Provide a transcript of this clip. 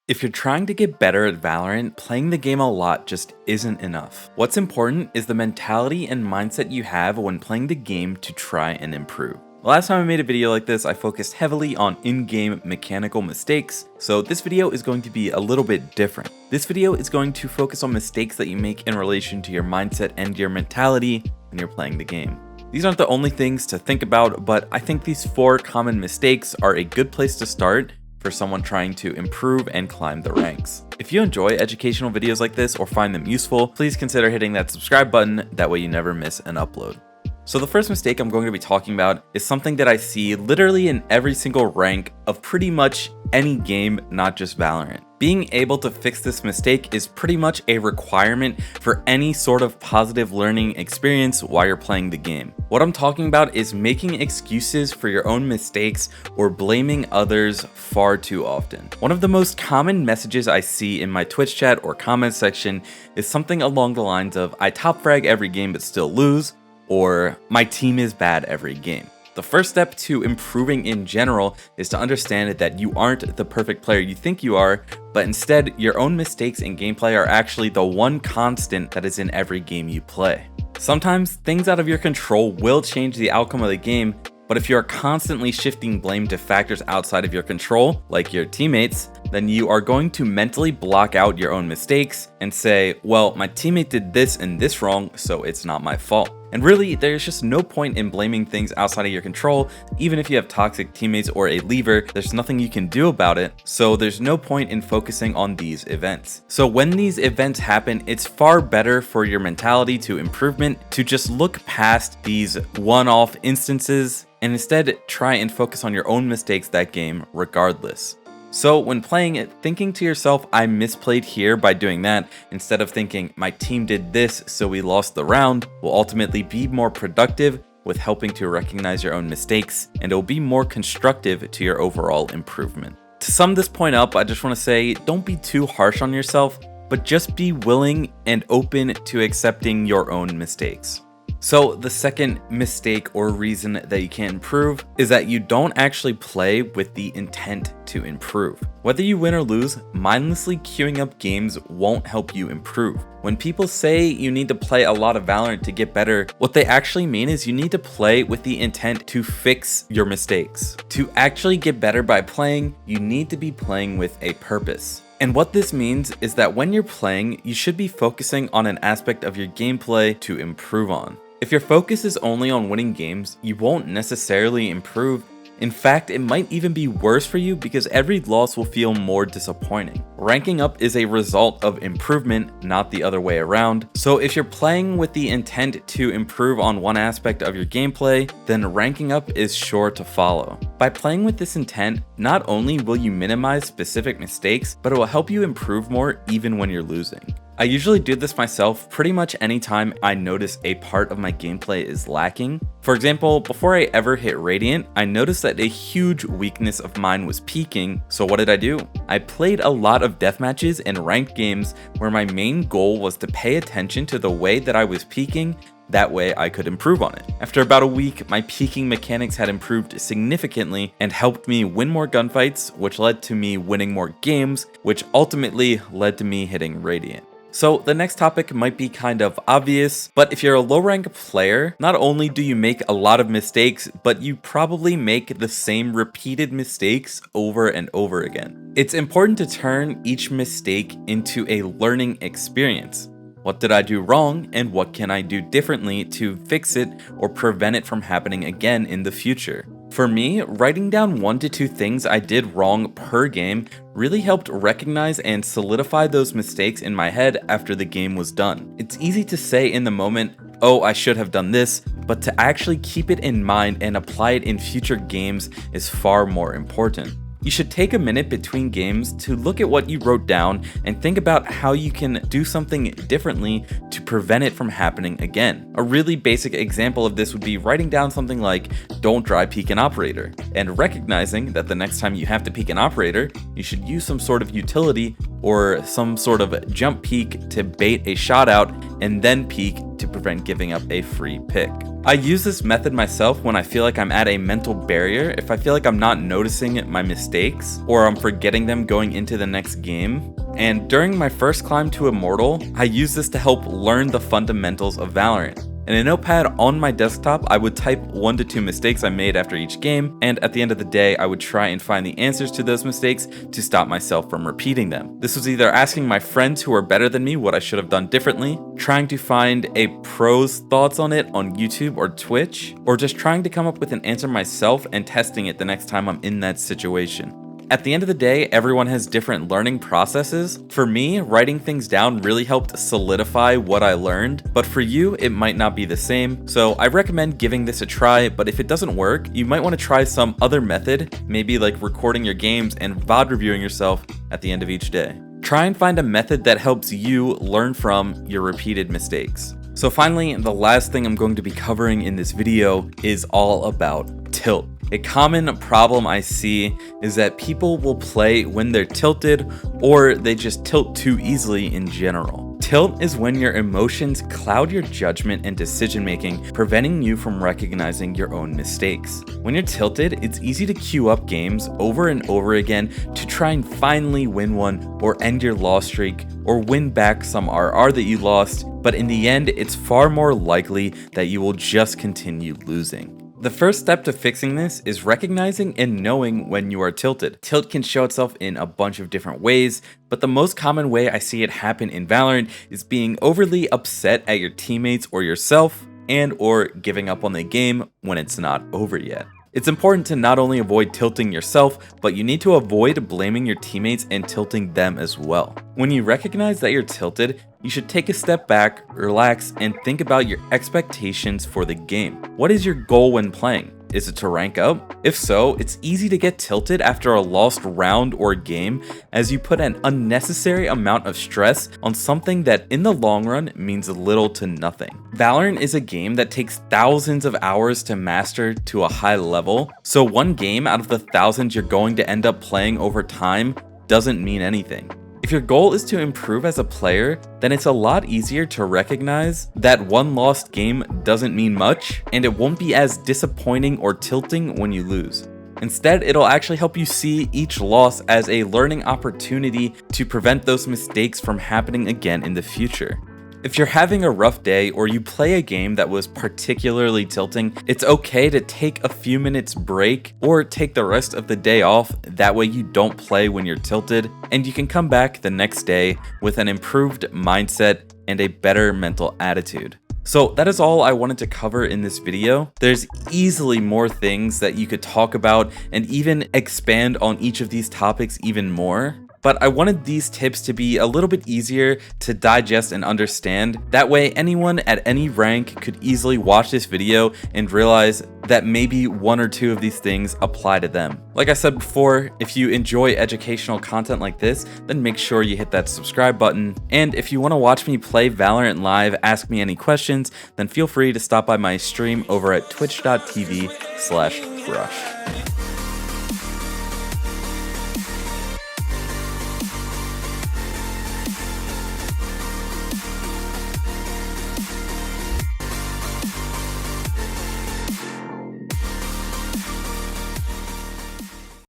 If you're trying to get better at Valorant, playing the game a lot just isn't enough. What's important is the mentality and mindset you have when playing the game to try and improve. The last time I made a video like this, I focused heavily on in-game mechanical mistakes, so this video is going to be a little bit different. This video is going to focus on mistakes that you make in relation to your mindset and your mentality when you're playing the game. These aren't the only things to think about, but I think these 4 common mistakes are a good place to start for someone trying to improve and climb the ranks. If you enjoy educational videos like this or find them useful, please consider hitting that subscribe button, that way you never miss an upload. So the first mistake I'm going to be talking about is something that I see literally in every single rank of pretty much any game, not just Valorant. Being able to fix this mistake is pretty much a requirement for any sort of positive learning experience while you're playing the game. What I'm talking about is making excuses for your own mistakes or blaming others far too often. One of the most common messages I see in my Twitch chat or comment section is something along the lines of, "I top frag every game but still lose," or "my team is bad every game." The first step to improving in general is to understand that you aren't the perfect player you think you are, but instead your own mistakes in gameplay are actually the one constant that is in every game you play. Sometimes things out of your control will change the outcome of the game, but if you're constantly shifting blame to factors outside of your control, like your teammates, then you are going to mentally block out your own mistakes and say, well, my teammate did this and this wrong, so it's not my fault. And really, there's just no point in blaming things outside of your control. Even if you have toxic teammates or a leaver, there's nothing you can do about it, so there's no point in focusing on these events. So when these events happen, it's far better for your mentality to improvement to just look past these one-off instances and instead try and focus on your own mistakes that game regardless. So when playing it, thinking to yourself, I misplayed here by doing that, instead of thinking, my team did this so we lost the round, will ultimately be more productive with helping to recognize your own mistakes, and it will be more constructive to your overall improvement. To sum this point up, I just want to say, don't be too harsh on yourself, but just be willing and open to accepting your own mistakes. So the second mistake or reason that you can't improve is that you don't actually play with the intent to improve. Whether you win or lose, mindlessly queuing up games won't help you improve. When people say you need to play a lot of Valorant to get better, what they actually mean is you need to play with the intent to fix your mistakes. To actually get better by playing, you need to be playing with a purpose. And what this means is that when you're playing, you should be focusing on an aspect of your gameplay to improve on. If your focus is only on winning games, you won't necessarily improve. In fact, it might even be worse for you because every loss will feel more disappointing. Ranking up is a result of improvement, not the other way around. So if you're playing with the intent to improve on one aspect of your gameplay, then ranking up is sure to follow. By playing with this intent, not only will you minimize specific mistakes, but it will help you improve more even when you're losing. I usually do this myself pretty much anytime I notice a part of my gameplay is lacking. For example, before I ever hit Radiant, I noticed that a huge weakness of mine was peaking, so what did I do? I played a lot of deathmatches and ranked games where my main goal was to pay attention to the way that I was peaking. That way I could improve on it. After about a week, my peaking mechanics had improved significantly and helped me win more gunfights, which led to me winning more games, which ultimately led to me hitting Radiant. So the next topic might be kind of obvious, but if you're a low rank player, not only do you make a lot of mistakes, but you probably make the same repeated mistakes over and over again. It's important to turn each mistake into a learning experience. What did I do wrong, and what can I do differently to fix it or prevent it from happening again in the future? For me, writing down 1 to 2 things I did wrong per game really helped recognize and solidify those mistakes in my head after the game was done. It's easy to say in the moment, oh, I should have done this, but to actually keep it in mind and apply it in future games is far more important. You should take a minute between games to look at what you wrote down and think about how you can do something differently to prevent it from happening again. A really basic example of this would be writing down something like, don't dry peek an operator, and recognizing that the next time you have to peek an operator, you should use some sort of utility or some sort of jump peek to bait a shot out and then peek to prevent giving up a free pick. I use this method myself when I feel like I'm at a mental barrier, if I feel like I'm not noticing my mistakes or I'm forgetting them going into the next game. And during my first climb to Immortal, I use this to help learn the fundamentals of Valorant. In a notepad on my desktop, I would type 1 to 2 mistakes I made after each game, and at the end of the day, I would try and find the answers to those mistakes to stop myself from repeating them. This was either asking my friends who are better than me what I should have done differently, trying to find a pro's thoughts on it on YouTube or Twitch, or just trying to come up with an answer myself and testing it the next time I'm in that situation. At the end of the day, everyone has different learning processes. For me, writing things down really helped solidify what I learned, but for you, it might not be the same. So I recommend giving this a try, but if it doesn't work, you might want to try some other method, maybe like recording your games and VOD reviewing yourself at the end of each day. Try and find a method that helps you learn from your repeated mistakes. So finally, the last thing I'm going to be covering in this video is all about tilt. A common problem I see is that people will play when they're tilted, or they just tilt too easily in general. Tilt is when your emotions cloud your judgment and decision making, preventing you from recognizing your own mistakes. When you're tilted, it's easy to queue up games over and over again to try and finally win one, or end your loss streak, or win back some RR that you lost, but in the end, it's far more likely that you will just continue losing. The first step to fixing this is recognizing and knowing when you are tilted. Tilt can show itself in a bunch of different ways, but the most common way I see it happen in Valorant is being overly upset at your teammates or yourself, and or giving up on the game when it's not over yet. It's important to not only avoid tilting yourself, but you need to avoid blaming your teammates and tilting them as well. When you recognize that you're tilted, you should take a step back, relax, and think about your expectations for the game. What is your goal when playing? Is it to rank up? If so, it's easy to get tilted after a lost round or game, as you put an unnecessary amount of stress on something that in the long run means little to nothing. Valorant is a game that takes thousands of hours to master to a high level, so one game out of the thousands you're going to end up playing over time doesn't mean anything. If your goal is to improve as a player, then it's a lot easier to recognize that one lost game doesn't mean much, and it won't be as disappointing or tilting when you lose. Instead, it'll actually help you see each loss as a learning opportunity to prevent those mistakes from happening again in the future. If you're having a rough day or you play a game that was particularly tilting, it's okay to take a few minutes break or take the rest of the day off. That way you don't play when you're tilted, and you can come back the next day with an improved mindset and a better mental attitude. So that is all I wanted to cover in this video. There's easily more things that you could talk about and even expand on each of these topics even more. But I wanted these tips to be a little bit easier to digest and understand. That way anyone at any rank could easily watch this video and realize that maybe 1 or 2 of these things apply to them. Like I said before, if you enjoy educational content like this, then make sure you hit that subscribe button. And if you want to watch me play Valorant live, ask me any questions, then feel free to stop by my stream over at twitch.tv/rush.